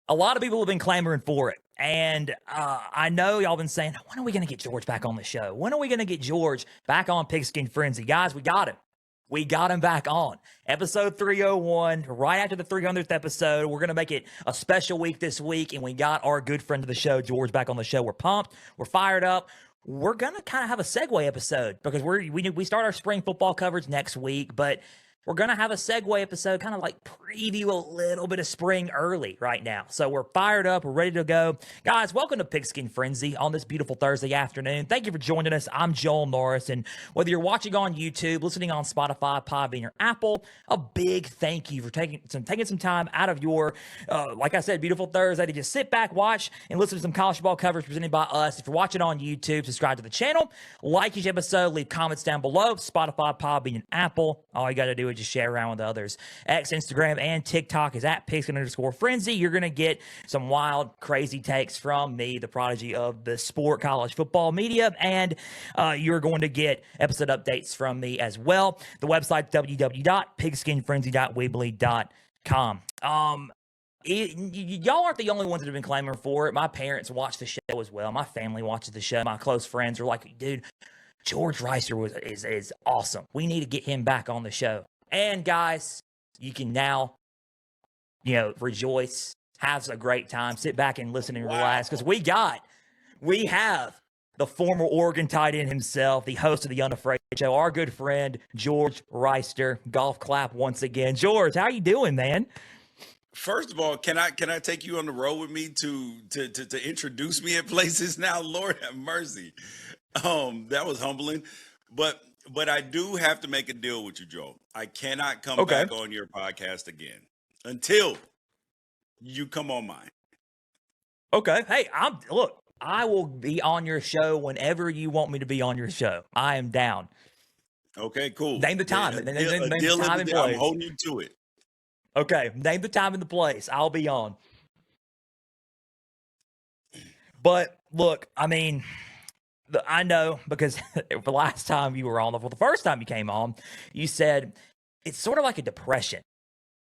A lot of people have been clamoring for it. And I know y'all been saying, when are we going to get George back on the show? When are we going to get George back on Pigskin Frenzy? Guys, we got him. We got him back on. Episode 301, right after the 300th episode. We're going to make it a special week this week, and we got our good friend of the show, George, back on the show. We're pumped. We're fired up. We're going to kind of have a segue episode because we start our spring football coverage next week, but we're going to have a segue episode, kind of like preview a little bit of spring early right now. So we're fired up. We're ready to go. Guys, welcome to Pigskin Frenzy on this beautiful Thursday afternoon. Thank you for joining us. I'm Joel Norris. And whether you're watching on YouTube, listening on Spotify, Podbean, or Apple, a big thank you for taking some time out of your, like I said, beautiful Thursday to just sit back, watch, and listen to some college football coverage presented by us. If you're watching on YouTube, subscribe to the channel, like each episode, leave comments down below, Spotify, Podbean, and Apple. All you got to do is just share around with others. X, Instagram, and TikTok is at Pigskin_Frenzy. You're going to get some wild, crazy takes from me, the prodigy of the sport college football media, and you're going to get episode updates from me as well. The website, www.pigskinfrenzy.weebly.com. Y'all aren't the only ones that have been clamoring for it. My parents watch the show as well. My family watches the show. My close friends are like, dude, George Wrighster is awesome. We need to get him back on the show. And guys, you can now, rejoice, have a great time, sit back and listen and relax, because we have the former Oregon tight end himself, the host of the Unafraid Show, our good friend George Wrighster. Golf clap once again. George, how you doing, man? First of all, can I take you on the road with me to introduce me at places now? Lord have mercy. That was humbling, but I do have to make a deal with you, Joe. I cannot come back on your podcast again until you come on mine. Okay. Hey, I will be on your show whenever you want me to be on your show. I am down. Okay, cool. Name the time. Name the time and place. I'm holding you to it. Okay, name the time and the place. I'll be on. But look, I mean, I know because the last time you were on, the first time you came on, you said it's sort of like a depression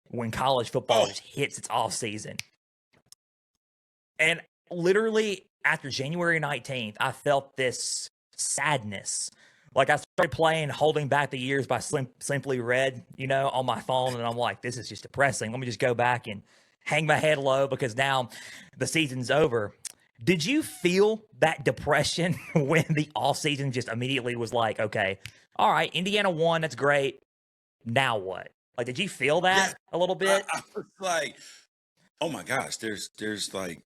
when college football just hits its off season. And literally after January 19th, I felt this sadness. Like I started playing Holding Back the Years by Simply Red, on my phone. And I'm like, this is just depressing. Let me just go back and hang my head low because now the season's over. Did you feel that depression when the offseason just immediately was like, okay, all right, Indiana won. That's great. Now what? Like, did you feel that a little bit? I was like, oh my gosh, there's like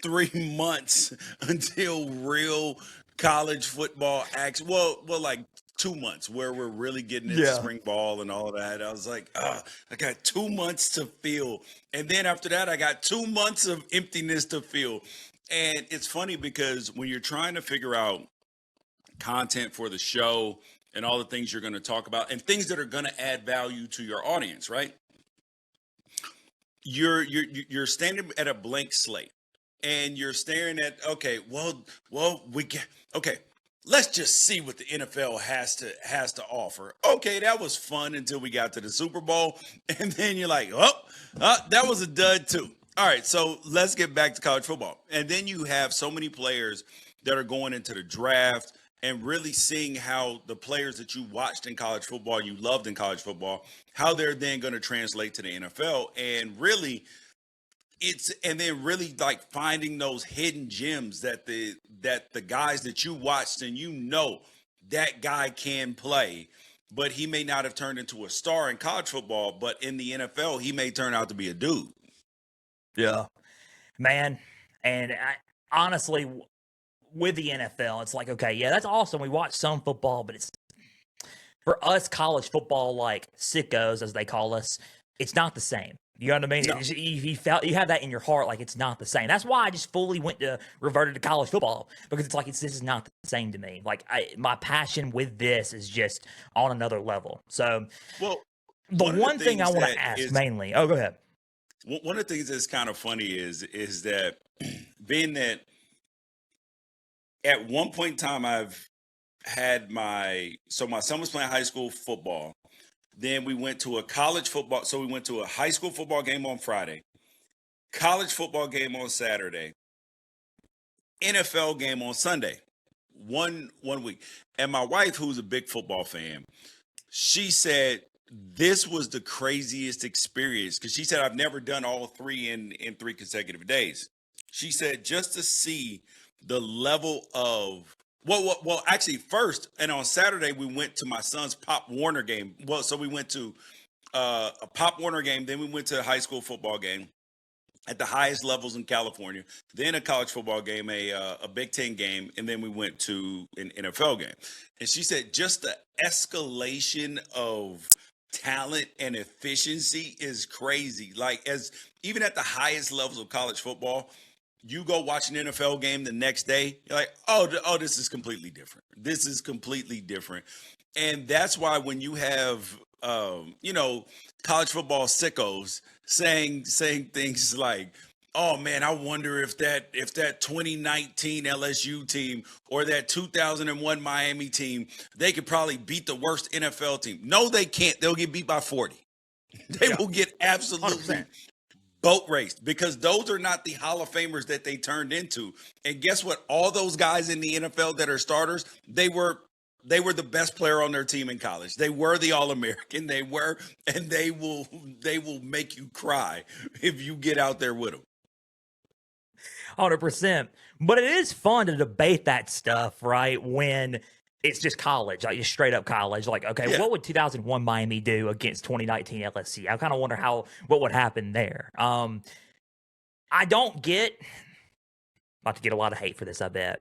3 months until real college football action. Well, like 2 months where we're really getting into spring ball and all of that. I was like, I got 2 months to feel. And then after that, I got 2 months of emptiness to feel. And it's funny because when you're trying to figure out content for the show and all the things you're going to talk about and things that are going to add value to your audience, right? You're standing at a blank slate and you're staring at, let's just see what the NFL has to offer. Okay, that was fun until we got to the Super Bowl. And then you're like, that was a dud too. All right, so let's get back to college football. And then you have so many players that are going into the draft and really seeing how the players that you watched in college football, you loved in college football, how they're then going to translate to the NFL. And really, really like finding those hidden gems that the guys that you watched and that guy can play, but he may not have turned into a star in college football, but in the NFL, he may turn out to be a dude. Yeah, man. And honestly, with the NFL, it's like, okay, yeah, that's awesome. We watch some football, but it's for us college football, like sickos, as they call us, it's not the same. You know what I mean? No. You have that in your heart, like it's not the same. That's why I just fully reverted to college football, because it's like this is not the same to me. Like my passion with this is just on another level. So, well, the one thing I want to ask mainly. Oh, go ahead. One of the things that's kind of funny is that being that at one point in time I've had my son was playing high school football. Then we went to a college football. So we went to a high school football game on Friday. college football game on Saturday, NFL game on Sunday, one week. And my wife, who's a big football fan, she said this was the craziest experience because she said I've never done all three in 3 consecutive days. She said just to see the level of actually first, and on Saturday we went to my son's Pop Warner game. Well, so we went to a Pop Warner game, then we went to a high school football game at the highest levels in California, then a college football game, a Big Ten game, and then we went to an NFL game. And she said just the escalation of talent and efficiency is crazy. Like as even at the highest levels of college football, you go watch an NFL game the next day, you're like, oh, this is completely different. This is completely different. And that's why when you have college football sickos saying things like, oh man, I wonder if that 2019 LSU team or that 2001 Miami team, they could probably beat the worst NFL team. No, they can't. They'll get beat by 40. They will get absolutely 100%. boat raced because those are not the Hall of Famers that they turned into. And guess what? All those guys in the NFL that are starters, they were the best player on their team in college. They were the All-American. They will make you cry if you get out there with them. 100%. But it is fun to debate that stuff, right? When it's just college, like just straight up college. Like, okay, Yeah. what would 2001 Miami do against 2019 LSU? I kind of wonder what would happen there. I don't get, about to get a lot of hate for this, I bet.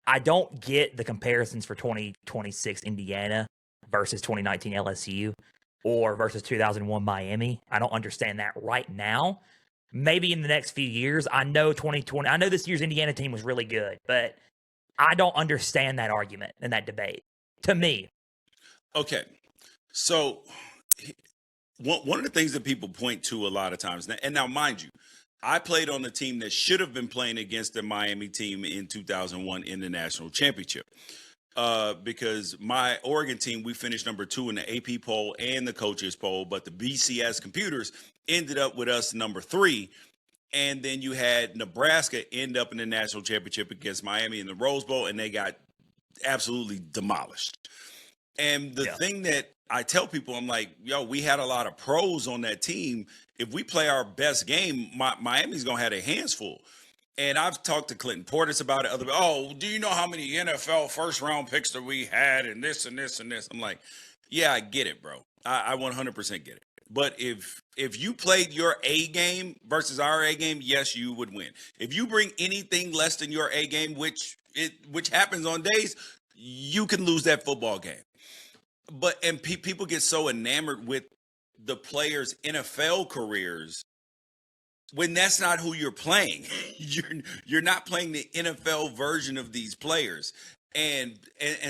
I don't get the comparisons for 2026 Indiana versus 2019 LSU or versus 2001 Miami. I don't understand that right now. Maybe in the next few years. I know this year's Indiana team was really good, but I don't understand that argument and that debate, to me. Okay. So one of the things that people point to a lot of times, and now mind you, I played on the team that should have been playing against the Miami team in 2001 in the national championship. Because my Oregon team, we finished number 2 in the AP poll and the coaches poll, but the BCS computers ended up with us number 3. And then you had Nebraska end up in the national championship against Miami in the Rose Bowl, and they got absolutely demolished. And the thing that I tell people, I'm like, yo, we had a lot of pros on that team. If we play our best game, Miami's going to have their hands full. And I've talked to Clinton Portis about it. Do you know how many NFL first-round picks that we had and this and this and this? I'm like, yeah, I get it, bro. I 100% get it. But if you played your A game versus our A game, yes, you would win. If you bring anything less than your A game, which happens on days, you can lose that football game. But people get so enamored with the players' NFL careers when that's not who you're playing. You're not playing the NFL version of these players. And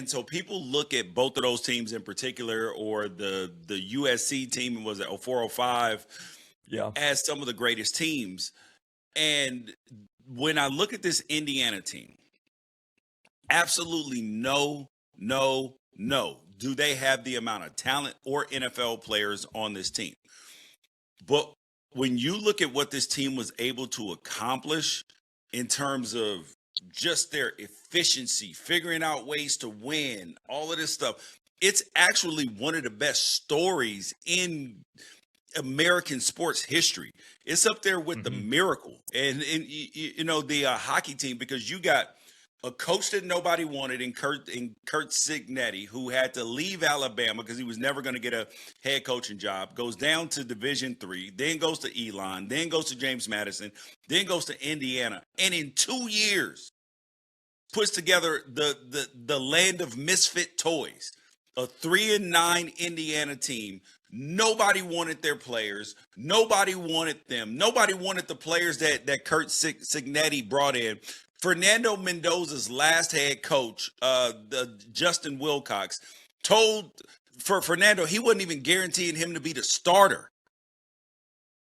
so people look at both of those teams in particular, or the USC team, was it 405, as some of the greatest teams. And when I look at this Indiana team, absolutely no. Do they have the amount of talent or NFL players on this team? But when you look at what this team was able to accomplish in terms of just their efficiency, figuring out ways to win, all of this stuff, it's actually one of the best stories in American sports history. It's up there with the Miracle and the hockey team, because you got a coach that nobody wanted in Kurt Cignetti, who had to leave Alabama because he was never going to get a head coaching job, goes down to Division III, then goes to Elon, then goes to James Madison, then goes to Indiana, and in 2 years puts together the land of misfit toys, a 3-9 Indiana team. Nobody wanted their players. Nobody wanted them. Nobody wanted the players that Kurt Cignetti brought in. Fernando Mendoza's last head coach, Justin Wilcox, told for Fernando he wasn't even guaranteeing him to be the starter.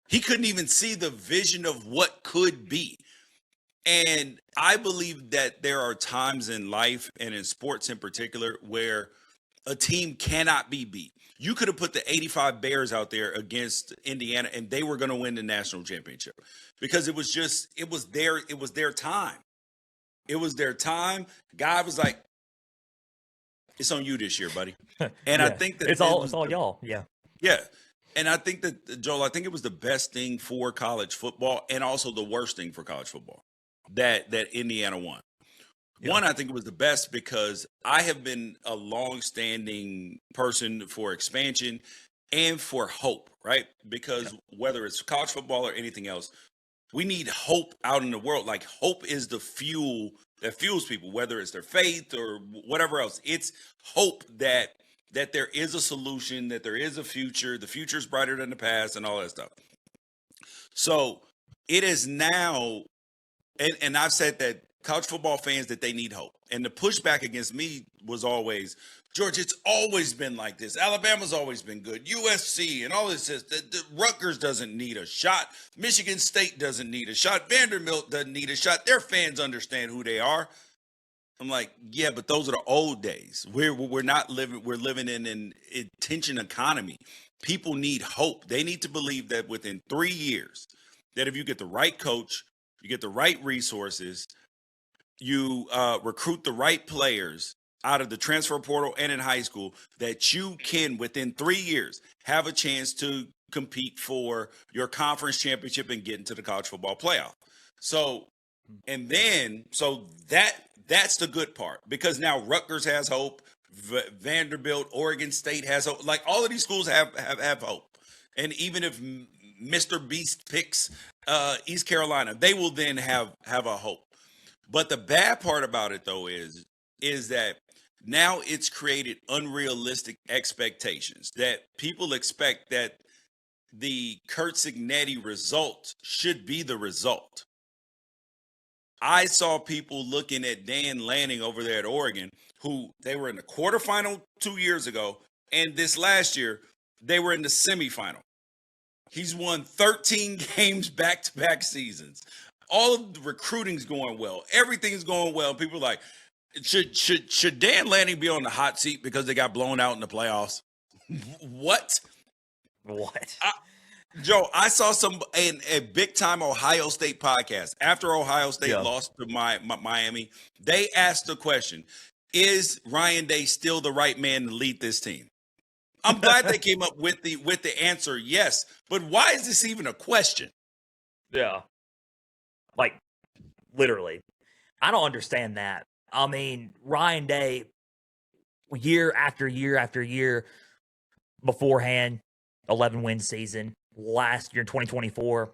He couldn't even see the vision of what could be. And I believe that there are times in life and in sports in particular where a team cannot be beat. You could have put the 85 Bears out there against Indiana and they were going to win the national championship because it was their time. It was their time. God was like, it's on you this year, buddy. And I think that it's all y'all. Yeah. Yeah. And I think that, Joel, I think it was the best thing for college football and also the worst thing for college football that Indiana won. Yeah. One, I think it was the best because I have been a long-standing person for expansion and for hope, right? Because whether it's college football or anything else, we need hope out in the world. Like hope is the fuel that fuels people, whether it's their faith or whatever else. It's hope that there is a solution, that there is a future. The future is brighter than the past and all that stuff. So it is now, and I've said that college football fans that they need hope. And the pushback against me was always, George, it's always been like this. Alabama's always been good. USC and all this. The Rutgers doesn't need a shot. Michigan State doesn't need a shot. Vanderbilt doesn't need a shot. Their fans understand who they are. I'm like, yeah, but those are the old days. We're not living. We're living in an attention economy. People need hope. They need to believe that within 3 years, that if you get the right coach, you get the right resources, you recruit the right players out of the transfer portal and in high school, that you can, within 3 years, have a chance to compete for your conference championship and get into the college football playoff. So, and then, that's the good part, because now Rutgers has hope, Vanderbilt, Oregon State has hope. Like all of these schools have hope. And even if Mr. Beast picks East Carolina, they will then have a hope. But the bad part about it, though, is that now it's created unrealistic expectations, that people expect that the Kurt Cignetti result should be the result. I saw people looking at Dan Lanning over there at Oregon, who they were in the quarterfinal 2 years ago, and this last year, they were in the semifinal. He's won 13 games back-to-back seasons. All of the recruiting's going well. Everything's going well. People are like, should Dan Lanning be on the hot seat because they got blown out in the playoffs? What? Joe, I saw a big-time Ohio State podcast. After Ohio State lost to Miami, they asked the question, is Ryan Day still the right man to lead this team? I'm glad they came up with the answer, yes. But why is this even a question? Yeah. Like, literally. I don't understand that. I mean, Ryan Day, year after year after year, beforehand, 11-win season. Last year, 2024,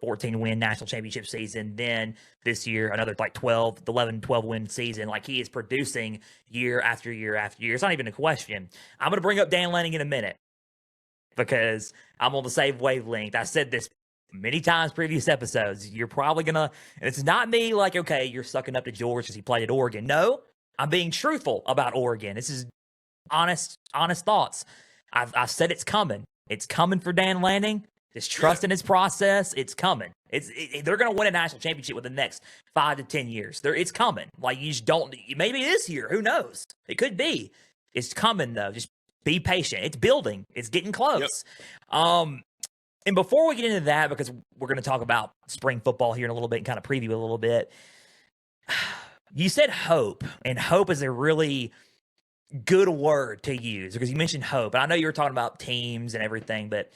14-win national championship season. Then this year, another 12-win season. Like, he is producing year after year after year. It's not even a question. I'm going to bring up Dan Lanning in a minute because I'm on the same wavelength. I said this many times previous episodes. You're probably going to, and it's not me like, okay, you're sucking up to George because he played at Oregon. No, I'm being truthful about Oregon. This is honest thoughts. I've said it's coming. It's coming for Dan Lanning. Just trust in his process. It's coming. They're going to win a national championship within the next 5 to 10 years. It's coming. Like, you just don't, maybe this year. Who knows? It could be. It's coming, though. Just be patient. It's building. It's getting close. Yep. And before we get into that, because we're going to talk about spring football here in a little bit and kind of preview a little bit, you said hope, and hope is a really good word to use because you mentioned hope. And I know you were talking about teams and everything, but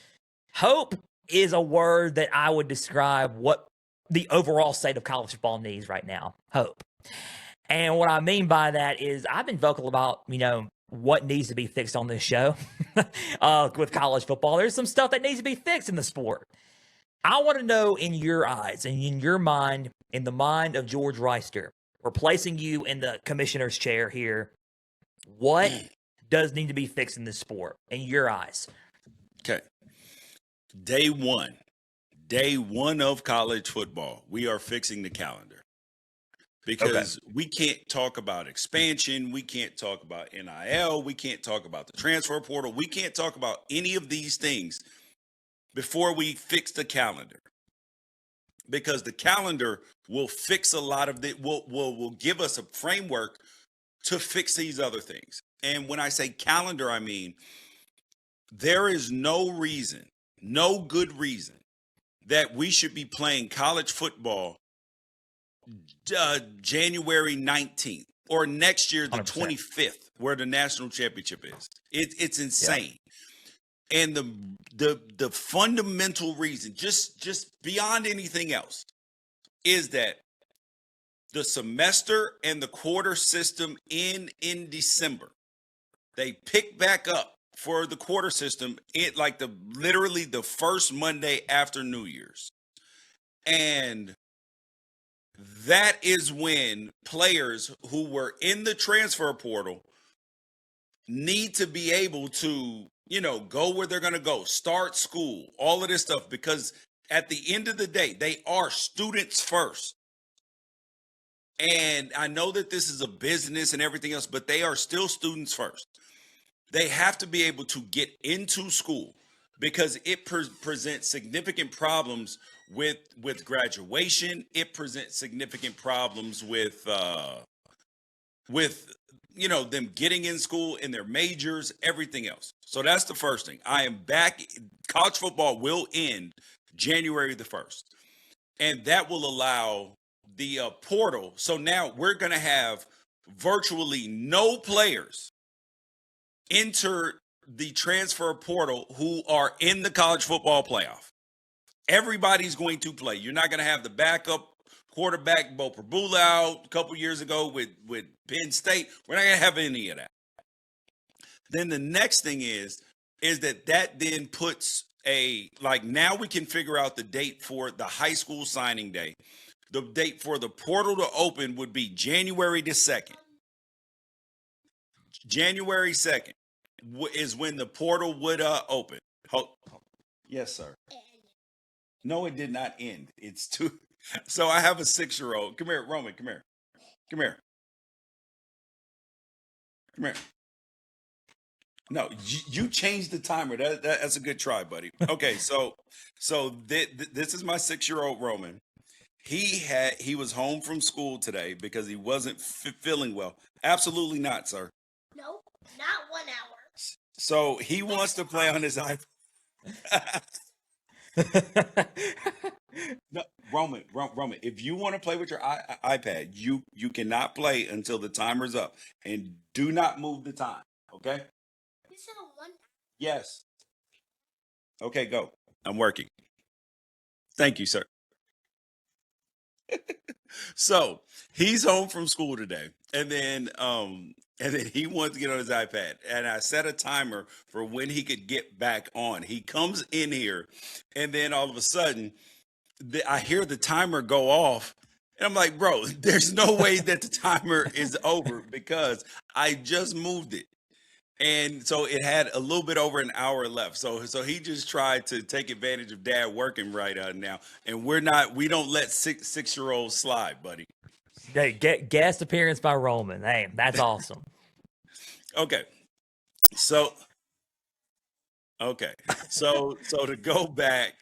hope is a word that I would describe what the overall state of college football needs right now. Hope. And what I mean by that is I've been vocal about, what needs to be fixed on this show with college football. There's some stuff that needs to be fixed in the sport. I want to know, in your eyes and in your mind, in the mind of George Wrighster, replacing you in the commissioner's chair here, what does need to be fixed in this sport in your eyes? Okay. Day one of college football, we are fixing the calendar. Because we can't talk about expansion. We can't talk about NIL. We can't talk about the transfer portal. We can't talk about any of these things before we fix the calendar. Because the calendar will fix a lot of it, will give us a framework to fix these other things. And when I say calendar, I mean there is no reason, no good reason that we should be playing college football January 19th or next year, the 100%. 25th, where the national championship is. It's Yeah. insane. And the fundamental reason, just beyond anything else, is that the semester and the quarter system in December. They pick back up for the quarter system like literally the first Monday after New Year's. And that is when players who were in the transfer portal need to be able to, go where they're going to go, start school, all of this stuff, because at the end of the day, they are students first. And I know that this is a business and everything else, but they are still students first. They have to be able to get into school because it presents significant problems with graduation. It presents significant problems with them getting in school in their majors, everything else. So that's the first thing. I am back. College football will end January the 1st. And that will allow the portal. So now we're going to have virtually no players enter the transfer portal who are in the college football playoff. Everybody's going to play. You're not going to have the backup quarterback, Bo Prabula, out a couple years ago with Penn State. We're not going to have any of that. Then the next thing is that then puts now we can figure out the date for the high school signing day. The date for the portal to open would be January the 2nd. January 2nd is when the portal would open. Yes, sir. No, it did not end. It's too. So I have a 6-year-old. Come here, Roman. Come here. Come here. Come here. No, you changed the timer. That's a good try, buddy. Okay, so this is my 6-year-old Roman. He was home from school today because he wasn't feeling well. Absolutely not, sir. No, not 1 hour. So he wants to play on his iPad. No, Roman, if you want to play with your iPad, you cannot play until the timer's up, and do not move the time. Okay? You said 1 hour. Yes. Okay, go. I'm working. Thank you, sir. So he's home from school today, and then he wants to get on his iPad, and I set a timer for when he could get back on. He comes in here, and then all of a sudden, I hear the timer go off, and I'm like, bro, there's no way that the timer is over because I just moved it. And so it had a little bit over an hour left. So he just tried to take advantage of dad working right now. And we don't let 6-year-olds slide, buddy. Hey, guest appearance by Roman. Hey, that's awesome. Okay. So to go back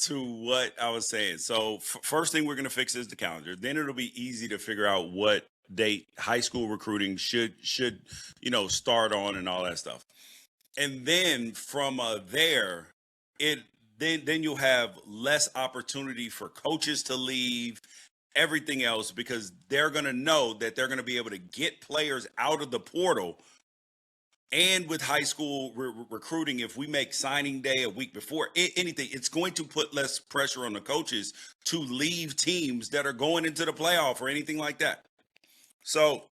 to what I was saying. So first thing we're going to fix is the calendar. Then it'll be easy to figure out what date high school recruiting should start on and all that stuff. And then from there, then you'll have less opportunity for coaches to leave, everything else, because they're going to know that they're going to be able to get players out of the portal. And with high school recruiting, if we make signing day a week before anything, it's going to put less pressure on the coaches to leave teams that are going into the playoff or anything like that. So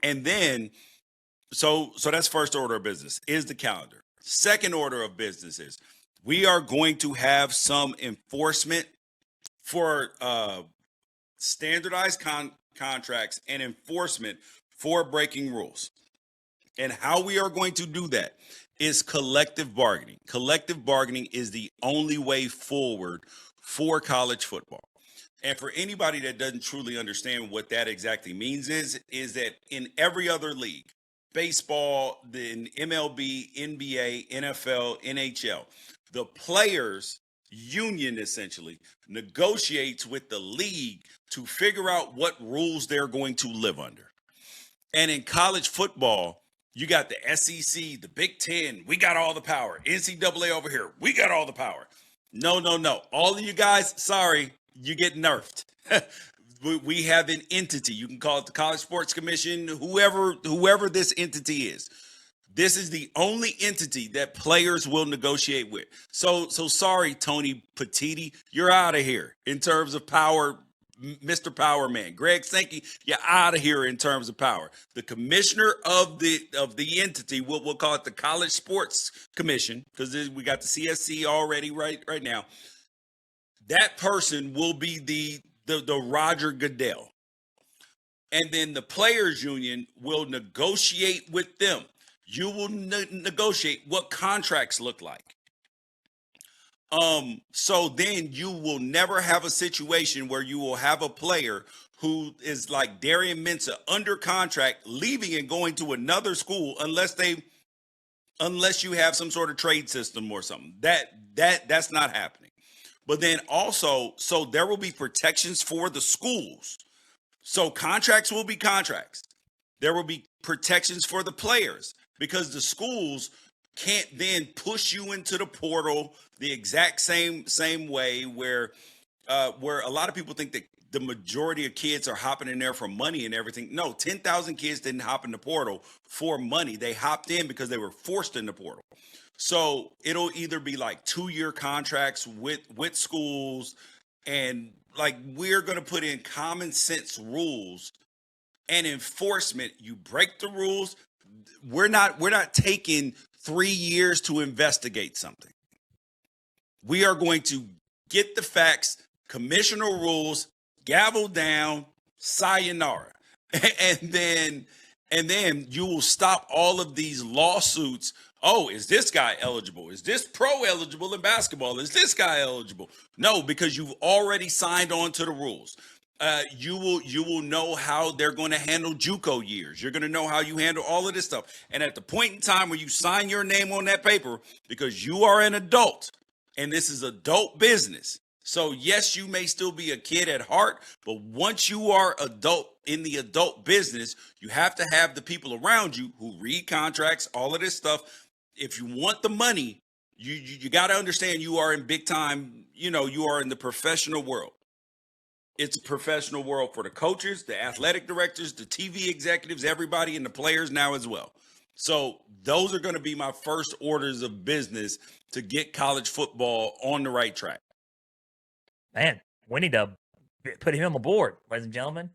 that's first order of business is the calendar. Second order of business is we are going to have some enforcement for standardized contracts and enforcement for breaking rules. And how we are going to do that is collective bargaining. Collective bargaining is the only way forward for college football. And for anybody that doesn't truly understand what that exactly means is that in every other league, baseball, the MLB, NBA, NFL, NHL, the players union essentially negotiates with the league to figure out what rules they're going to live under. And in college football, you got the SEC, the Big Ten. We got all the power. NCAA over here. We got all the power. No, no, no. All of you guys, sorry, you get nerfed. We have an entity. You can call it the College Sports Commission, whoever this entity is. This is the only entity that players will negotiate with. So sorry, Tony Petitti, you're out of here in terms of power, Mr. Power Man. Greg Sankey, you're out of here in terms of power. The commissioner of the entity, we'll call it the College Sports Commission, because we got the CSC already right now. That person will be the Roger Goodell. And then the players union will negotiate with them. You will negotiate what contracts look like. So then you will never have a situation where you will have a player who is like Darian Mensah under contract, leaving and going to another school unless you have some sort of trade system or something. That's not happening. But then also, so there will be protections for the schools. So contracts will be contracts. There will be protections for the players, because the schools can't then push you into the portal the exact same way where a lot of people think that the majority of kids are hopping in there for money and everything. No, 10,000 kids didn't hop in the portal for money. They hopped in because they were forced in the portal. So it'll either be like 2-year contracts with schools, and like we're going to put in common sense rules and enforcement. You break the rules. We're not taking 3 years to investigate something. We are going to get the facts, commissioner rules, gavel down, sayonara. And then you will stop all of these lawsuits. Oh, is this guy eligible? Is this pro eligible in basketball? Is this guy eligible? No, because you've already signed on to the rules. You will know how they're going to handle JUCO years. You're going to know how you handle all of this stuff. And at the point in time where you sign your name on that paper, because you are an adult and this is adult business. So yes, you may still be a kid at heart, but once you are adult in the adult business, you have to have the people around you who read contracts, all of this stuff. If you want the money, you got to understand you are in big time, you are in the professional world. It's a professional world for the coaches, the athletic directors, the TV executives, everybody, and the players now as well. So those are going to be my first orders of business to get college football on the right track. Man, we need to put him on the board, ladies and gentlemen.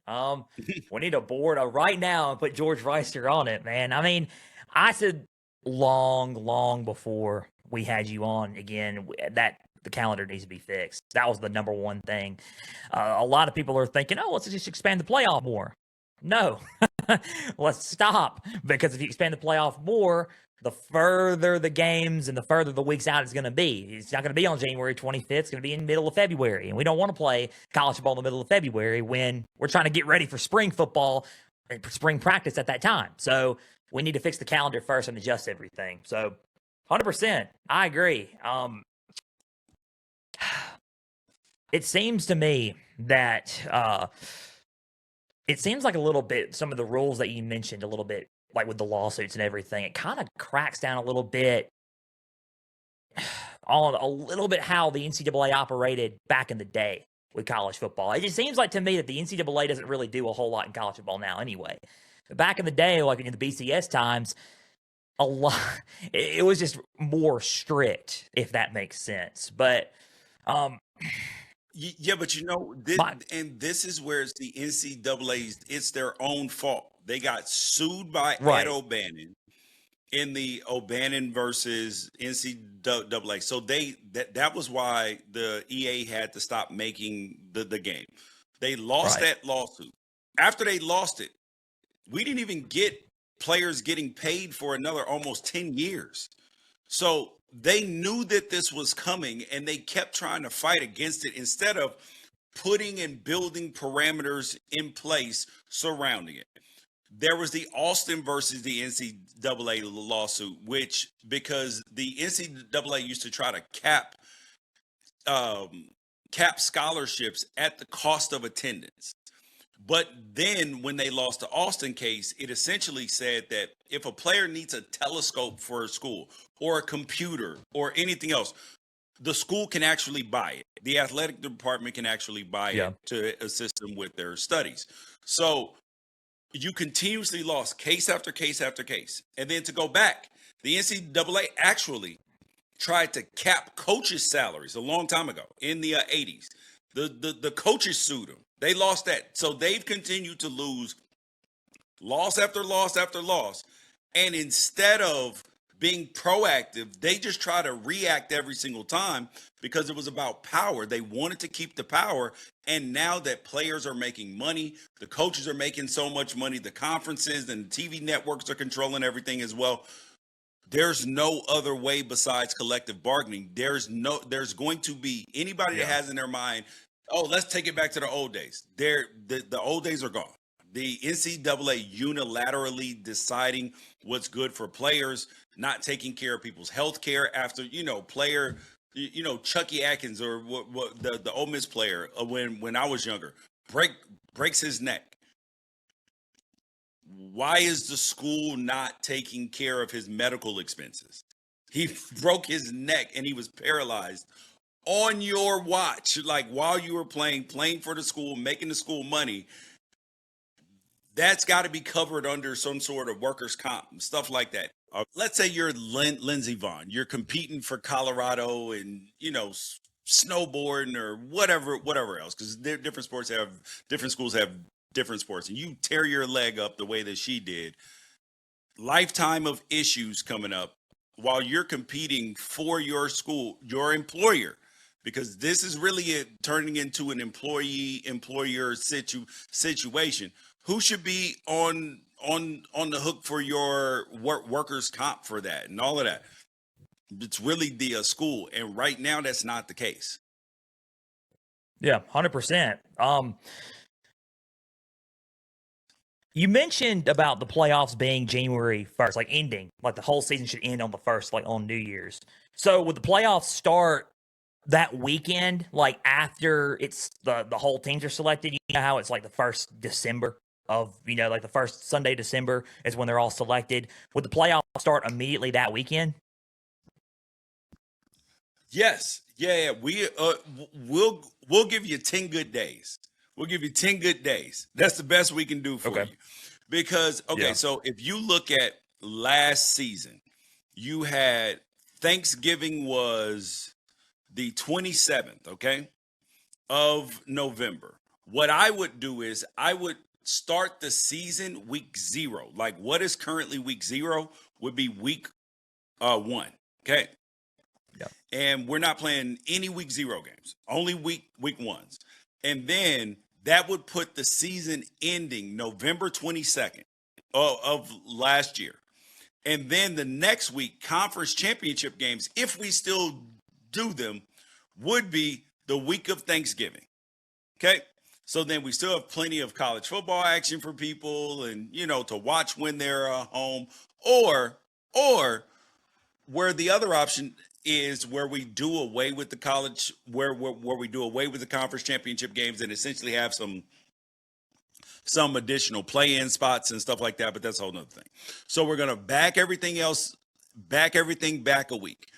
We need a board right now and put George Wrighster on it, man. I mean, I said long before we had you on again that the calendar needs to be fixed. That was the number one thing. A lot of people are thinking, oh, let's just expand the playoff more. No, let's stop. Because if you expand the playoff more, the further the games and the further the weeks out it's going to be. It's not going to be on January 25th. It's going to be in the middle of February. And we don't want to play college football in the middle of February when we're trying to get ready for spring football and spring practice at that time. So we need to fix the calendar first and adjust everything. So 100%, I agree. It seems to me that it seems like a little bit, some of the rules that you mentioned a little bit, like with the lawsuits and everything, it kind of cracks down a little bit on a little bit how the NCAA operated back in the day with college football. It just seems like to me that the NCAA doesn't really do a whole lot in college football now anyway. But back in the day, like in the BCS times, a lot, it was just more strict, if that makes sense. But yeah, but this is where it's the NCAA's, it's their own fault. They got sued by Ed O'Bannon in the O'Bannon versus NCAA. So that was why the EA had to stop making the game. They lost that lawsuit. After they lost it, we didn't even get players getting paid for another almost 10 years. So they knew that this was coming and they kept trying to fight against it instead of putting and building parameters in place surrounding it. There was the Austin versus the NCAA lawsuit, which because the NCAA used to try to cap scholarships at the cost of attendance. But then when they lost the Austin case, it essentially said that if a player needs a telescope for a school or a computer or anything else, the school can actually buy it. The athletic department can actually buy it to assist them with their studies. So you continuously lost case after case after case. And then to go back, the NCAA actually tried to cap coaches' salaries a long time ago in the 80s. The coaches sued them. They lost that. So they've continued to lose loss after loss after loss. And instead of being proactive, they just try to react every single time because it was about power. They wanted to keep the power. And now that players are making money, the coaches are making so much money, the conferences and TV networks are controlling everything as well. There's no other way besides collective bargaining. There's going to be anybody that has in their mind, oh, let's take it back to the old days. The old days are gone. The NCAA unilaterally deciding what's good for players, not taking care of people's health care after, player, Chucky Atkins or what the Ole Miss player when I was younger breaks his neck. Why is the school not taking care of his medical expenses? He broke his neck and he was paralyzed on your watch, like while you were playing for the school, making the school money. That's got to be covered under some sort of workers' comp and stuff like that. Let's say you're Lindsey Vonn. You're competing for Colorado and, snowboarding or whatever else, because different schools have different sports, and you tear your leg up the way that she did. Lifetime of issues coming up while you're competing for your school, your employer, because this is really turning into an employee-employer situation. Who should be on the hook for your workers' comp for that and all of that? It's really the school, and right now that's not the case. Yeah, 100%. You mentioned about the playoffs being January 1st, like ending, like the whole season should end on the 1st, like on New Year's. So would the playoffs start that weekend, like after it's the whole teams are selected? You know how it's like the 1st December of, like the first Sunday December is when they're all selected. Would the playoffs start immediately that weekend? Yes. Yeah. We'll give you 10 good days. We'll give you 10 good days. That's the best we can do for you. Because, so if you look at last season, you had Thanksgiving was the 27th, of November. What I would do is I would start the season week 0. Like what is currently week 0 would be week 1, okay? Yeah. And we're not playing any week 0 games, only week 1s. And then that would put the season ending November 22nd of last year. And then the next week, conference championship games, if we still do them, would be the week of Thanksgiving. Okay? So then we still have plenty of college football action for people and, to watch when they're home. Or where the other option is where we do away with the college, where we do away with the conference championship games and essentially have some additional play-in spots and stuff like that, but that's a whole nother thing. So we're going to back everything back a week,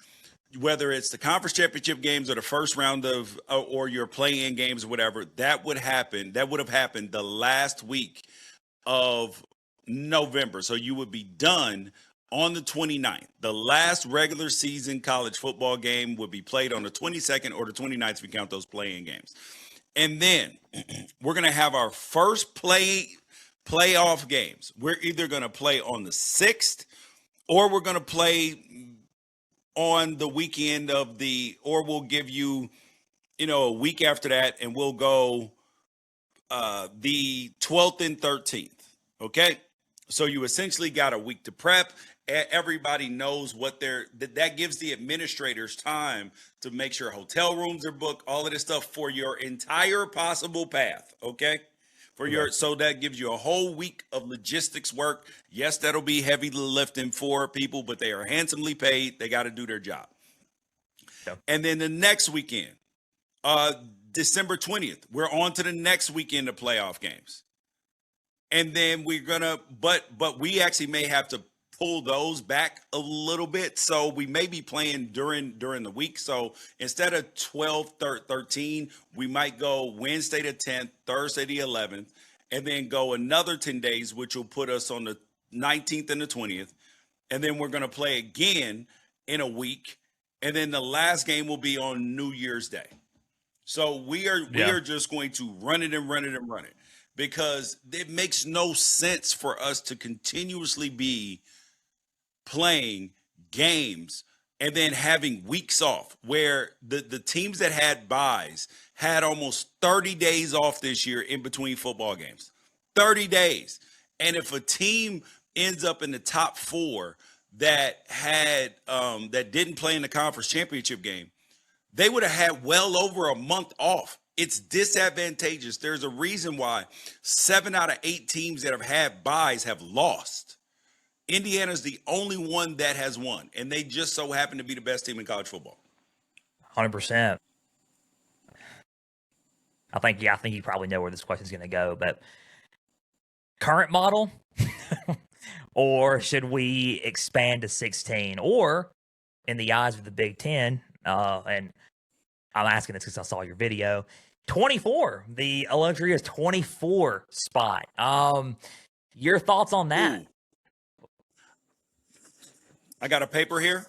whether it's the conference championship games or the first round of, or your play-in games or whatever. That would have happened the last week of November. So you would be done on the 29th. The last regular season college football game would be played on the 22nd or the 29th if you count those play-in games. And then we're going to have our first playoff games. We're either going to play on the 6th or we're going to play on the weekend or we'll give you, a week after that, and we'll go the 12th and 13th. Okay. So you essentially got a week to prep. Everybody knows that gives the administrators time to make sure hotel rooms are booked, all of this stuff for your entire possible path. Okay. So that gives you a whole week of logistics work. Yes, that'll be heavy lifting for people, but they are handsomely paid. They got to do their job. Yeah. And then the next weekend, December 20th, we're on to the next weekend of playoff games. and then we're gonna, but we actually may have to pull those back a little bit. So we may be playing during the week. So instead of 13, we might go Wednesday the 10th, Thursday the 11th, and then go another 10 days, which will put us on the 19th and the 20th. And then we're going to play again in a week. And then the last game will be on New Year's Day. So we are just going to run it because it makes no sense for us to continuously be playing games and then having weeks off, where the teams that had buys had almost 30 days off this year in between football games. 30 days. And if a team ends up in the top 4 that had that didn't play in the conference championship game, they would have had well over a month off. It's disadvantageous. There's a reason why 7 out of 8 teams that have had buys have lost. Indiana's the only one that has won, and they just so happen to be the best team in college football. 100%. I think you probably know where this question is going to go, but current model, or should we expand to 16? Or, in the eyes of the Big Ten, and I'm asking this because I saw your video, 24, the illustrious 24 spot. Your thoughts on that? Ooh. I got a paper here.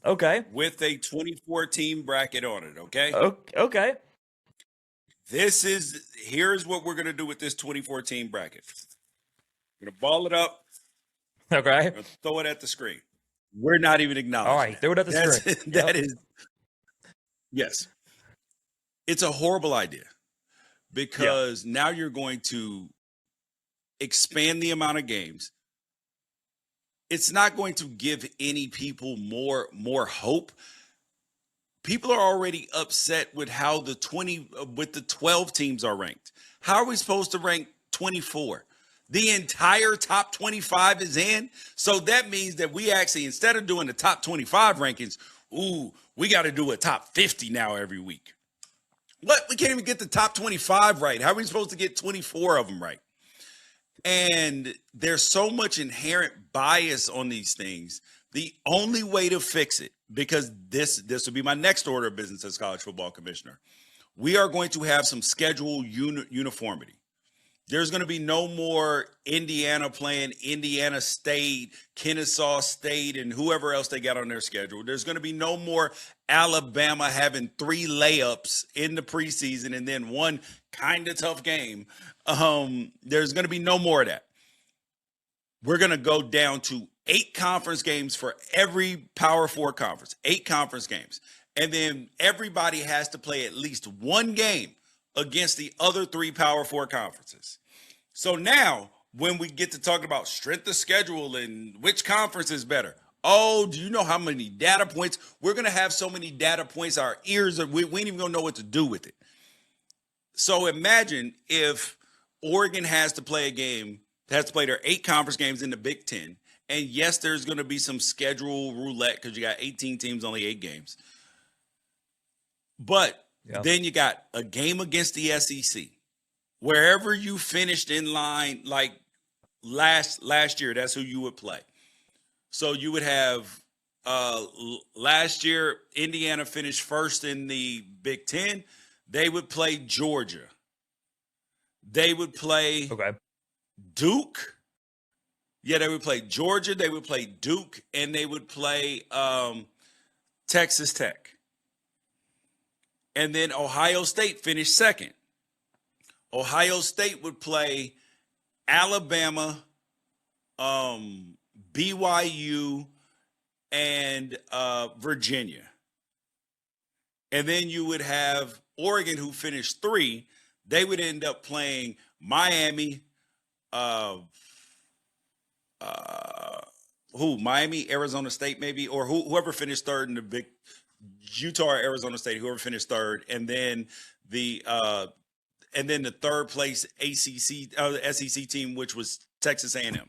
Okay. With a 24 team bracket on it, okay? Okay. Here's what we're going to do with this 24 team bracket. We're going to ball it up. Okay. We're going to throw it at the screen. We're not even acknowledging. All right, throw it at the screen. That is, yes. It's a horrible idea because now you're going to expand the amount of games. It's not going to give any people more hope. People are already upset with how the 12 teams are ranked. How are we supposed to rank 24? The entire top 25 is in. So that means that we actually, instead of doing the top 25 rankings, we got to do a top 50 now every week. What? We can't even get the top 25 right. How are we supposed to get 24 of them right? And there's so much inherent bias on these things. The only way to fix it, because this will be my next order of business as college football commissioner, we are going to have some schedule uniformity. There's going to be no more Indiana playing Indiana State, Kennesaw State, and whoever else they got on their schedule. There's going to be no more Alabama having 3 layups in the preseason and then one kind of tough game. There's going to be no more of that. We're going to go down to 8 conference games for every Power 4 conference, 8 conference games. And then everybody has to play at least one game against the other 3 Power 4 conferences. So now when we get to talking about strength of schedule and which conference is better, do you know how many data points? We're going to have so many data points, our ears, we ain't even going to know what to do with it. So imagine if Oregon has to play their 8 conference games in the Big Ten. And yes, there's going to be some schedule roulette because you got 18 teams, only 8 games. But then you got a game against the SEC. Wherever you finished in line, like last year, that's who you would play. So you would have last year, Indiana finished first in the Big Ten. They would play Georgia. They would play Duke. Yeah, they would play Georgia. They would play Duke, and they would play Texas Tech. And then Ohio State finished second. Ohio State would play Alabama, BYU, and Virginia. And then you would have Oregon, who finished 3. They would end up playing Miami, Miami, Arizona State, maybe, or whoever finished third in the big Utah or Arizona State, whoever finished third, and then the third place SEC team, which was Texas A&M.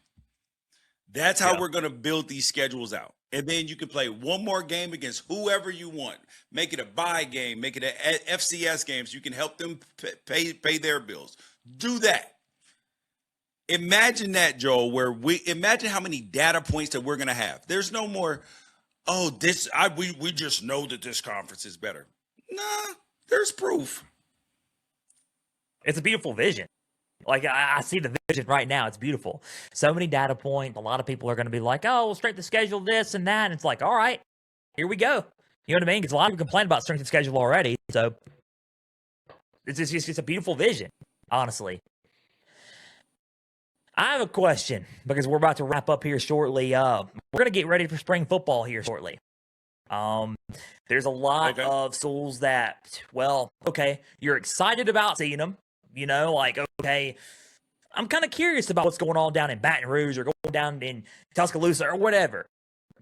That's how we're going to build these schedules out. And then you can play one more game against whoever you want. Make it a bye game. Make it a FCS game so you can help them pay their bills. Do that. Imagine that, Joel, where we imagine how many data points that we're going to have. There's no more, we just know that this conference is better. Nah, there's proof. It's a beautiful vision. Like, I see the vision right now. It's beautiful. So many data points. A lot of people are going to be like, oh, we'll strength of schedule this and that. And it's like, all right, here we go. You know what I mean? Because a lot of people complain about strength of schedule already. So it's a beautiful vision, honestly. I have a question because we're about to wrap up here shortly. We're going to get ready for spring football here shortly. There's a lot of schools that, you're excited about seeing them. You know, like, okay, I'm kind of curious about what's going on down in Baton Rouge or going down in Tuscaloosa or whatever.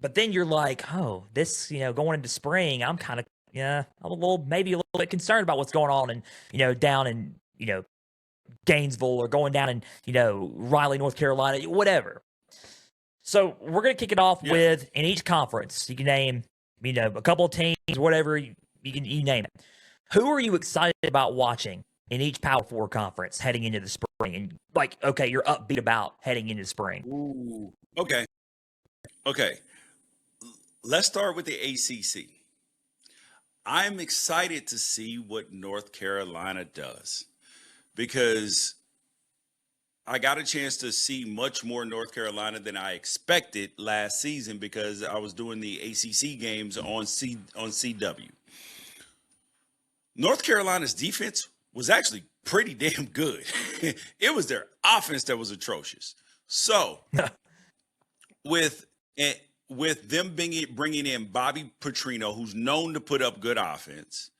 But then you're like, oh, this, going into spring, I'm kind of, I'm maybe a little bit concerned about what's going on and, down in, Gainesville or going down in, Raleigh, North Carolina, whatever. So we're going to kick it off with, in each conference, you can name, a couple of teams, whatever, you name it. Who are you excited about watching in each Power Four conference heading into the spring? And you're upbeat about heading into spring. Ooh, okay. Let's start with the ACC. I'm excited to see what North Carolina does because I got a chance to see much more North Carolina than I expected last season because I was doing the ACC games on CW. North Carolina's defense was actually pretty damn good. It was their offense that was atrocious. So with them bringing in Bobby Petrino, who's known to put up good offense,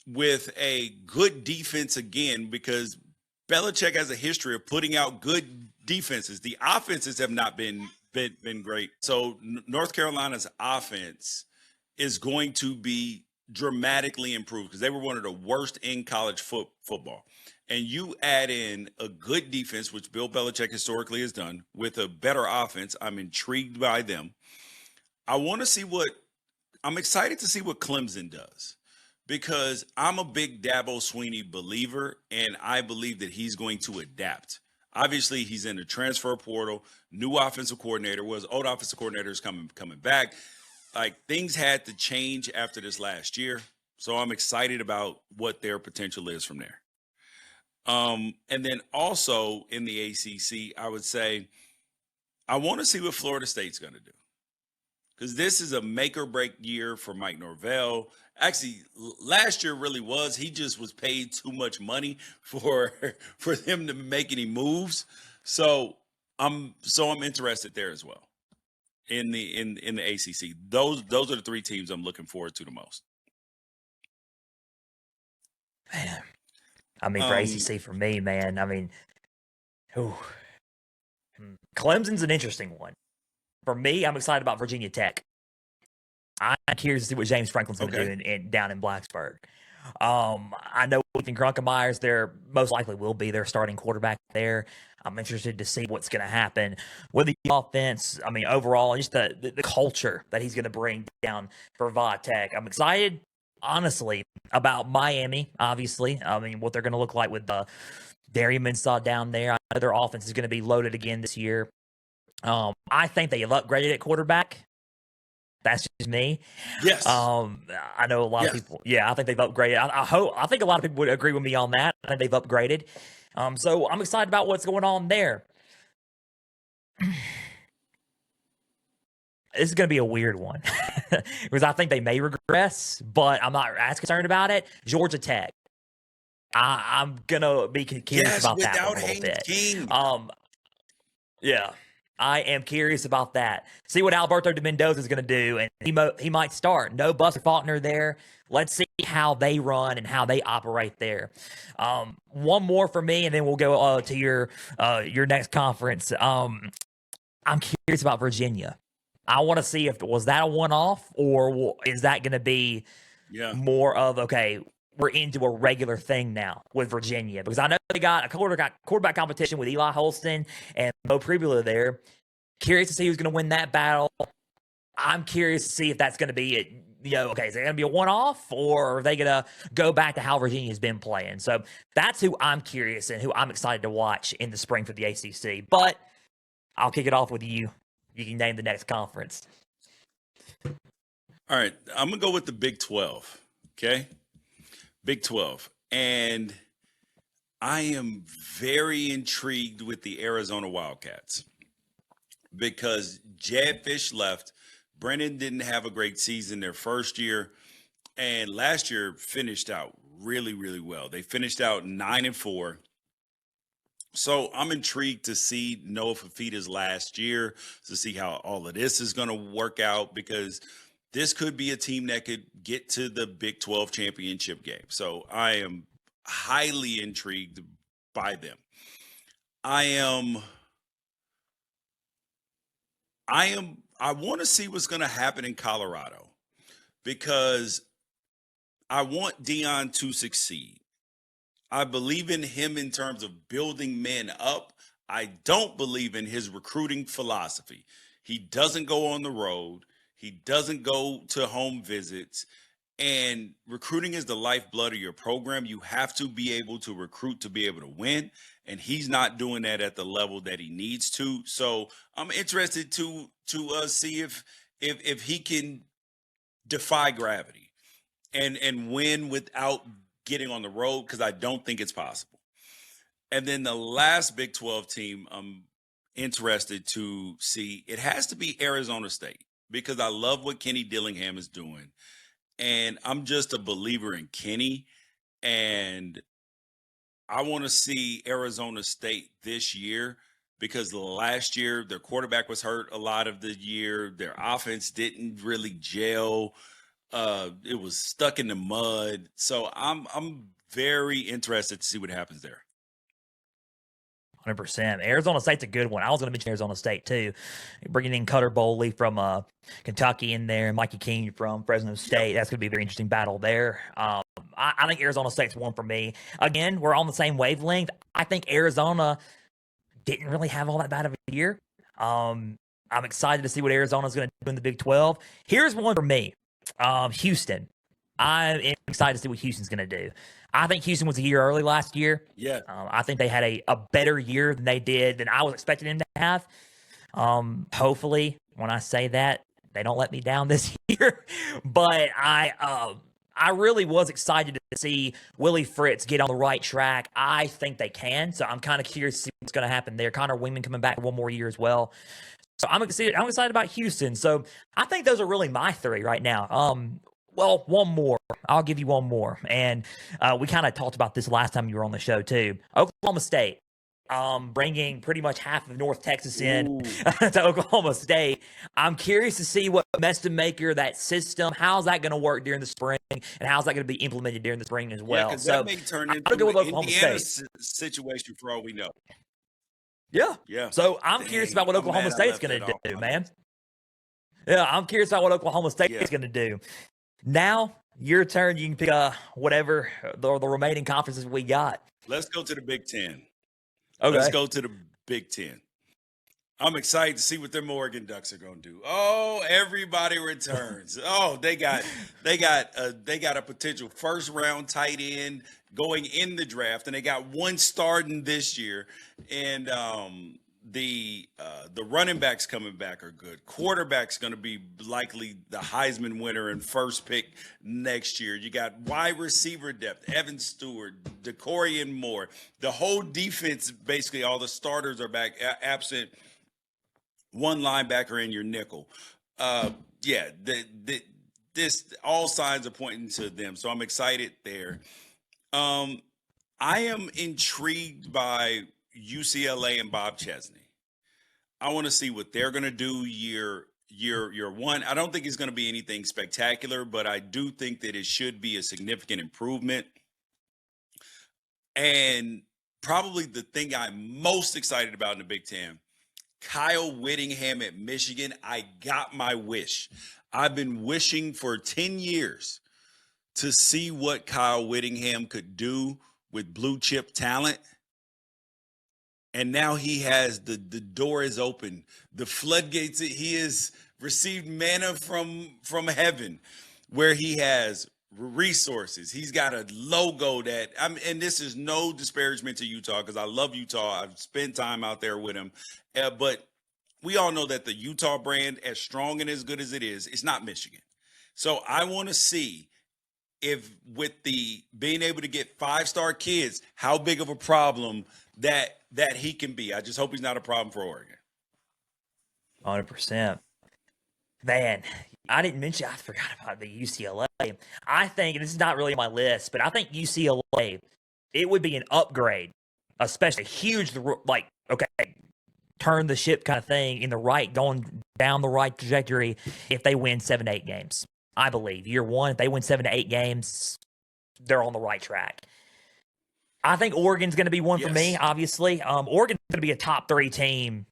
with a good defense again, because Belichick has a history of putting out good defenses. The offenses have not been great. So North Carolina's offense is going to be dramatically improved because they were one of the worst in college football. And you add in a good defense, which Bill Belichick historically has done, with a better offense. I'm intrigued by them. I'm excited to see what Clemson does because I'm a big Dabo Swinney believer, and I believe that he's going to adapt. Obviously, he's in the transfer portal, new offensive coordinator, old offensive coordinator is coming back. Like, things had to change after this last year. So I'm excited about what their potential is from there. And then also in the ACC, I would say I want to see what Florida State's going to do because this is a make or break year for Mike Norvell. Actually, last year really was. He just was paid too much money for them to make any moves. So I'm interested there as well in the ACC. Those are the three teams I'm looking forward to the most. Man. I mean, for ACC, for me, man, Clemson's an interesting one. For me, I'm excited about Virginia Tech. I'm curious to see what James Franklin's going to do down in Blacksburg. I know Ethan Grunkemeyer, there most likely will be their starting quarterback there. I'm interested to see what's going to happen with the offense. I mean, overall, just the culture that he's going to bring down for Va Tech. I'm excited, honestly, about Miami, obviously. I mean, what they're going to look like with the Darian Mensah down there. I know their offense is going to be loaded again this year. I think they have upgraded at quarterback. That's just me. Yes. I know a lot of people. Yeah, I think they've upgraded. I think a lot of people would agree with me on that. I think they've upgraded. So I'm excited about what's going on there. This is going to be a weird one because I think they may regress, but I'm not as concerned about it. Georgia Tech. I'm going to be curious about that one a little bit. King. Yeah. I am curious about that. See what Alberto de Mendoza is going to do, and he might start. No Buster Faulkner there. Let's see how they run and how they operate there. One more for me, and then we'll go to your next conference. I'm curious about Virginia. I want to see if was that a one-off or is that going to be more of, okay, we're into a regular thing now with Virginia, because I know they got a quarterback competition with Eli Holston and Bo Pribula there. Curious to see who's going to win that battle. I'm curious to see if that's going to be okay, is it going to be a one-off, or are they going to go back to how Virginia's been playing? So that's who I'm curious and who I'm excited to watch in the spring for the ACC. But I'll kick it off with you. You can name the next conference. All right, I'm going to go with the Big 12, okay? Big 12. And I am very intrigued with the Arizona Wildcats because Jed Fish left. Brennan didn't have a great season their first year, and last year finished out really, really well. They finished out 9-4. So I'm intrigued to see Noah Fafita's last year, to see how all of this is going to work out, because this could be a team that could get to the Big 12 championship game. So I am highly intrigued by them. I want to see what's going to happen in Colorado, because I want Dion to succeed. I believe in him in terms of building men up. I don't believe in his recruiting philosophy. He doesn't go on the road. He doesn't go to home visits. And recruiting is the lifeblood of your program. You have to be able to recruit to be able to win. And he's not doing that at the level that he needs to. So I'm interested to see if he can defy gravity and win without getting on the road, because I don't think it's possible. And then the last Big 12 team I'm interested to see, it has to be Arizona State, because I love what Kenny Dillingham is doing. And I'm just a believer in Kenny. And I want to see Arizona State this year, because last year their quarterback was hurt a lot of the year. Their offense didn't really gel. It was stuck in the mud. So I'm very interested to see what happens there. 100%. Arizona State's a good one. I was going to mention Arizona State too. Bringing in Cutter Boley from Kentucky in there, and Mikey King from Fresno State. That's going to be a very interesting battle there. I think Arizona State's one for me. Again, we're on the same wavelength. I think Arizona didn't really have all that bad of a year. I'm excited to see what Arizona's going to do in the Big 12. Here's one for me. Houston. I'm excited to see what Houston's going to do. I think Houston was a year early last year. Yeah. I think they had a better year than they did than I was expecting them to have. Hopefully, when I say that, they don't let me down this year. But I really was excited to see Willie Fritz get on the right track. I think they can. So I'm kind of curious to see what's going to happen there. Connor Wingman coming back for one more year as well. So I'm excited about Houston. So I think those are really my three right now. Well, one more. I'll give you one more. And we kind of talked about this last time you were on the show, too. Oklahoma State, bringing pretty much half of North Texas in to Oklahoma State. I'm curious to see what mess to make that system. How's that going to work during the spring? And how's that going to be implemented during the spring as well? Yeah, so that may turn into go with an Oklahoma Indiana State situation for all we know. Yeah. So I'm curious about what Oklahoma State's going to do, man. Yeah, I'm curious about what Oklahoma State's going to do. Now, your turn. You can pick whatever the remaining conferences we got. Let's go to the Big Ten. Okay. Let's go to the Big Ten. I'm excited to see what their Oregon Ducks are going to do. Oh, everybody returns. Oh, they got a potential first round tight end going in the draft, and they got one starting this year. And the running backs coming back are good. Quarterback's going to be likely the Heisman winner and first pick next year. You got wide receiver depth, Evan Stewart, DeCorian Moore. The whole defense, basically all the starters are back, absent one linebacker in your nickel. This all signs are pointing to them. So I'm excited there. I am intrigued by UCLA and Bob Chesney. I want to see what they're going to do year one. I don't think it's going to be anything spectacular, but I do think that it should be a significant improvement. And probably the thing I'm most excited about in the Big Ten, Kyle Whittingham at Michigan. I got my wish. I've been wishing for 10 years to see what Kyle Whittingham could do with blue chip talent. And now he has the door is open. The floodgates, he has received manna from heaven where he has resources. He's got a logo that and this is no disparagement to Utah because I love Utah. I've spent time out there with him, but we all know that the Utah brand, as strong and as good as it is, it's not Michigan. So I want to see if with the being able to get 5-star kids, how big of a problem that he can be. I just hope he's not a problem for Oregon. 100%. Man, I didn't mention, I forgot about the UCLA. I think, and this is not really on my list, but I think UCLA, it would be an upgrade, especially a huge, like, okay, turn the ship kind of thing in the right, going down the right trajectory if they win 7 to 8 games. I believe year one, if they win 7 to 8 games, they're on the right track. I think Oregon's going to be one for me, obviously. Oregon's going to be a top 3 team.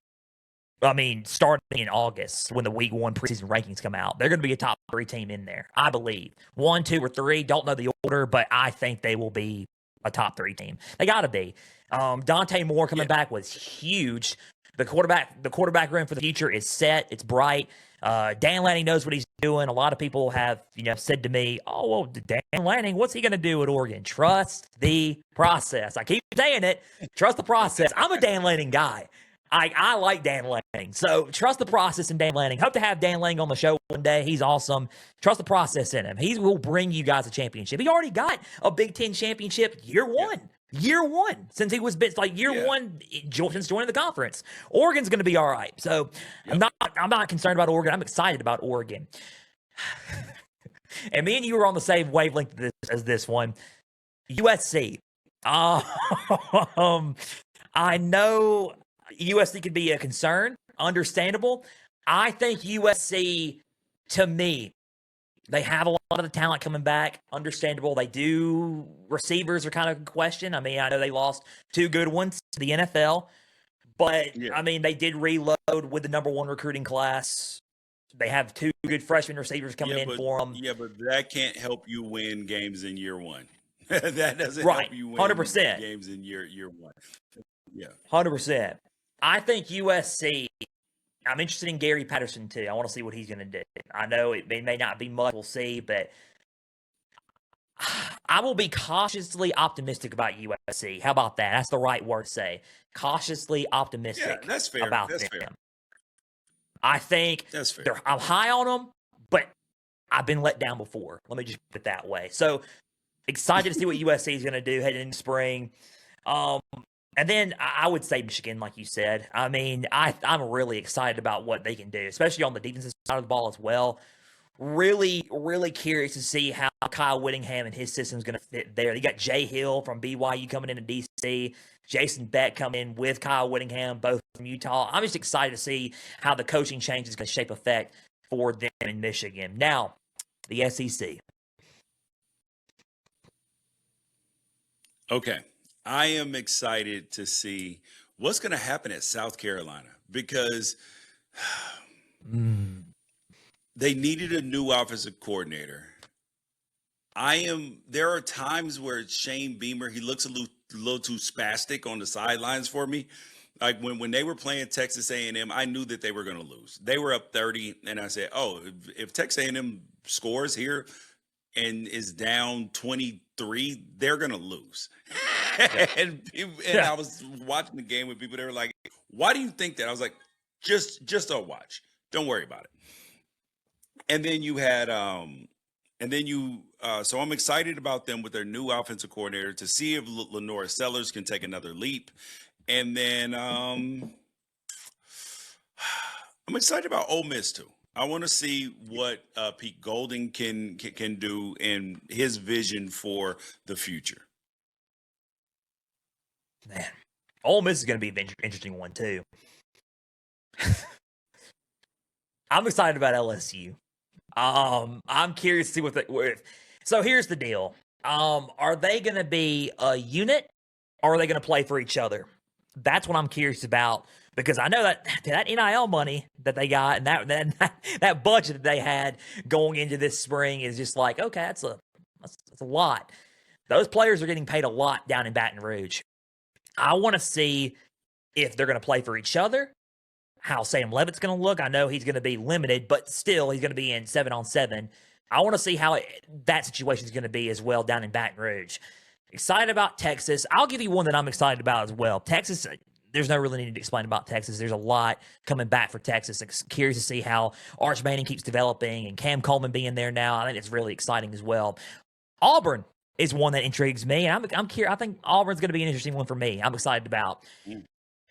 I mean, starting in August when the week 1 preseason rankings come out, they're going to be a top 3 team in there, I believe. 1, 2, or 3, don't know the order, but I think they will be a top 3 team. They got to be. Dante Moore coming back was huge. The quarterback room for the future is set. It's bright. Dan Lanning knows what he's doing. A lot of people have, said to me, "Oh, well, Dan Lanning, what's he going to do at Oregon?" Trust the process. I keep saying it. Trust the process. I'm a Dan Lanning guy. I like Dan Lanning. So trust the process in Dan Lanning. Hope to have Dan Lanning on the show one day. He's awesome. Trust the process in him. He will bring you guys a championship. He already got a Big Ten championship year one. Year one, since he was year one since joining the conference. Oregon's going to be all right. So I'm not concerned about Oregon. I'm excited about Oregon. And me and you were on the same wavelength as this one. USC. I know USC could be a concern. Understandable. I think USC, to me, they have a lot of the talent coming back. Understandable. They do. Receivers are kind of a question. I mean, I know they lost 2 good ones to the NFL, but I mean, they did reload with the number 1 recruiting class. They have 2 good freshman receivers coming in for them. Yeah, but that can't help you win games in year one. That doesn't help you win 100%. games in year one. Yeah, 100%. I think USC. I'm interested in Gary Patterson, too. I want to see what he's going to do. I know it may not be much. We'll see, but I will be cautiously optimistic about USC. How about that? That's the right word to say. Cautiously optimistic that's fair. about that's them. Fair. I think that's fair. I'm high on them, but I've been let down before. Let me just put it that way. So excited to see what USC is going to do heading into spring. And then I would say Michigan, like you said. I mean, I'm really excited about what they can do, especially on the defensive side of the ball as well. Really, really curious to see how Kyle Whittingham and his system is going to fit there. You got Jay Hill from BYU coming into DC, Jason Beck coming in with Kyle Whittingham, both from Utah. I'm just excited to see how the coaching change is going to shape effect for them in Michigan. Now, the SEC. Okay. I am excited to see what's going to happen at South Carolina because they needed a new offensive coordinator. There are times where Shane Beamer, he looks a little too spastic on the sidelines for me. Like when they were playing Texas A&M, I knew that they were going to lose. They were up 30, and I said, "Oh, if Texas A&M scores here and is down 23, they're going to lose." and I was watching the game with people. They were like, "Why do you think that?" I was like, "Just don't watch. Don't worry about it." And then you had, so I'm excited about them with their new offensive coordinator to see if Lenora Sellers can take another leap. And then I'm excited about Ole Miss too. I want to see what Pete Golding can do in his vision for the future. Man, Ole Miss is going to be an interesting one too. I'm excited about LSU. I'm curious to see what. So here's the deal. Are they going to be a unit, or are they going to play for each other? That's what I'm curious about, because I know that NIL money that they got and that budget that they had going into this spring is just like, okay, that's a lot. Those players are getting paid a lot down in Baton Rouge. I want to see if they're going to play for each other, how Sam Levitt's going to look. I know he's going to be limited, but still he's going to be in 7-on-7. I want to see how that situation is going to be as well down in Baton Rouge. Excited about Texas. I'll give you one that I'm excited about as well. Texas, there's no really need to explain about Texas. There's a lot coming back for Texas. I'm curious to see how Arch Manning keeps developing and Cam Coleman being there now. I think it's really exciting as well. Auburn is one that intrigues me, and I'm curious. I think Auburn's going to be an interesting one for me. I'm excited about.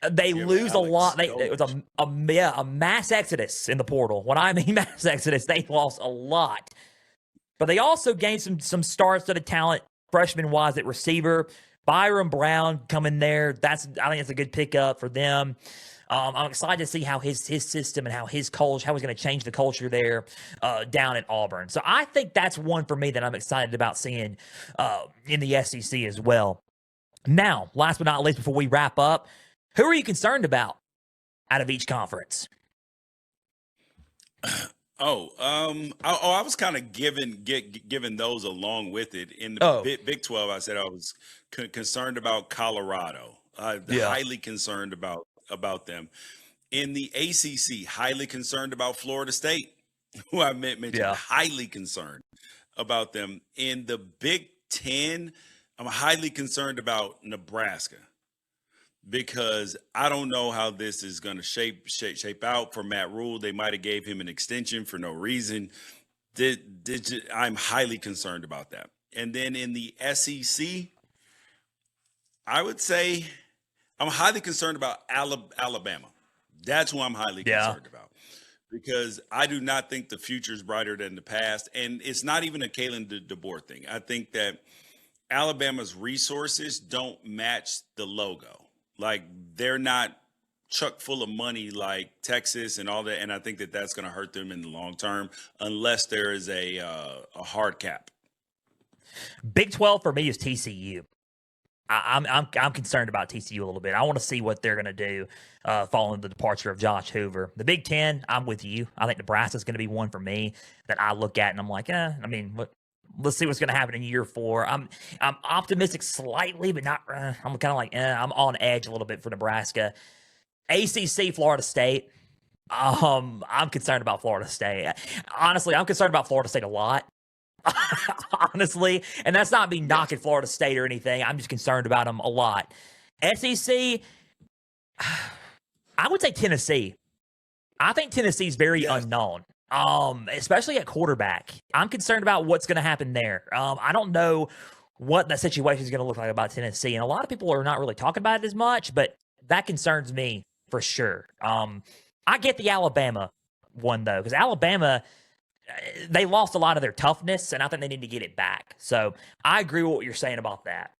They lose a lot. It was a mass exodus in the portal. When I mean mass exodus, they lost a lot. But they also gained some star-studded talent, freshman-wise at receiver. Byron Brown coming there. I think it's a good pickup for them. I'm excited to see how his system and how his culture, how he's going to change the culture there down at Auburn. So I think that's one for me that I'm excited about seeing in the SEC as well. Now, last but not least, before we wrap up, who are you concerned about out of each conference? I was kind of given those along with it in the Big 12. I said I was concerned about Colorado. Highly concerned about them. In the ACC, highly concerned about Florida State, who I mentioned. Highly concerned about them. In the Big 10, I'm highly concerned about Nebraska, because I don't know how this is going to shape out for Matt Rule. They might have gave him an extension for no reason. I'm highly concerned about that. And then in the SEC, I would say I'm highly concerned about Alabama. That's who I'm highly concerned about, because I do not think the future is brighter than the past. And it's not even a Kalen DeBoer thing. I think that Alabama's resources don't match the logo. Like, they're not chuck full of money like Texas and all that, and I think that that's going to hurt them in the long term unless there is a hard cap. Big 12 for me is TCU. I'm concerned about TCU a little bit. I want to see what they're going to do following the departure of Josh Hoover. The Big 10, I'm with you. I think Nebraska's going to be one for me that I look at and I'm like, let's see what's going to happen in year 4. I'm optimistic slightly, but not. I'm kind of like, I'm on edge a little bit for Nebraska. ACC, Florida State. I'm concerned about Florida State. Honestly, I'm concerned about Florida State a lot. Honestly, and that's not me knocking Florida State or anything. I'm just concerned about them a lot. SEC, I would say Tennessee. I think Tennessee's very unknown. Especially at quarterback. I'm concerned about what's going to happen there. I don't know what that situation is going to look like about Tennessee, and a lot of people are not really talking about it as much, but that concerns me for sure. I get the Alabama one, though, because Alabama, they lost a lot of their toughness, and I think they need to get it back. So I agree with what you're saying about that.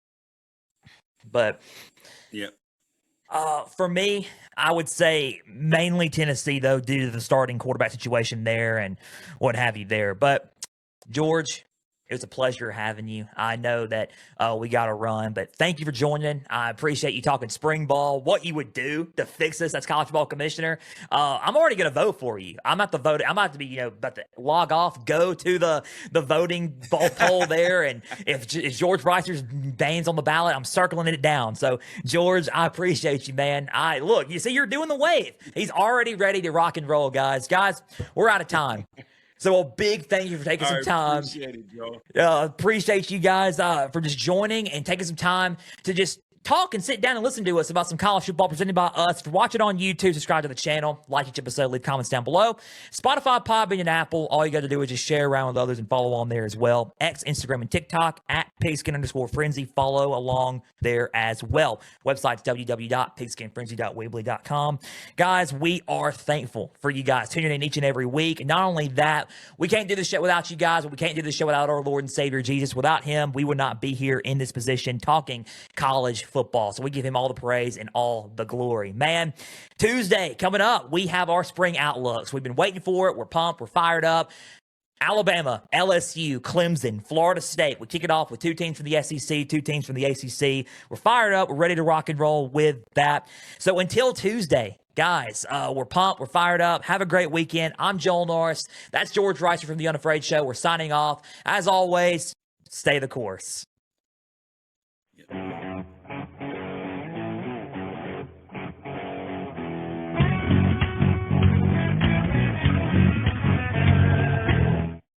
But for me, I would say mainly Tennessee, though, due to the starting quarterback situation there and what have you there. But, George, it was a pleasure having you. I know that we got to run, but thank you for joining. I appreciate you talking spring ball, what you would do to fix this as college football commissioner. I'm already going to vote for you. I'm at the vote. I'm about to be, about to log off, go to the voting poll there, and if George Wrighster's name's on the ballot, I'm circling it down. So, George, I appreciate you, man. Look, you see, you're doing the wave. He's already ready to rock and roll, guys. Guys, we're out of time. So a big thank you for taking some time. Appreciate it, Joe. Appreciate you guys for just joining and taking some time to just talk and sit down and listen to us about some college football presented by us. If you watch it on YouTube, subscribe to the channel, like each episode, leave comments down below. Spotify, Podbean, and Apple, all you got to do is just share around with others and follow on there as well. X, Instagram, and TikTok at Pigskin_Frenzy. Follow along there as well. Website's www.pigskinfrenzy.weebly.com. Guys, we are thankful for you guys tuning in each and every week. And not only that, we can't do this show without you guys, but we can't do this show without our Lord and Savior Jesus. Without him, we would not be here in this position talking college football. So we give him all the praise and all the glory. Man, Tuesday coming up, we have our spring outlooks. We've been waiting for it. We're pumped. We're fired up. Alabama, LSU, Clemson, Florida State. We kick it off with 2 teams from the SEC, 2 teams from the ACC. We're fired up. We're ready to rock and roll with that. So until Tuesday, guys, we're pumped. We're fired up. Have a great weekend. I'm Joel Norris. That's George Wrighster from the Unafraid Show. We're signing off. As always, stay the course. Yep.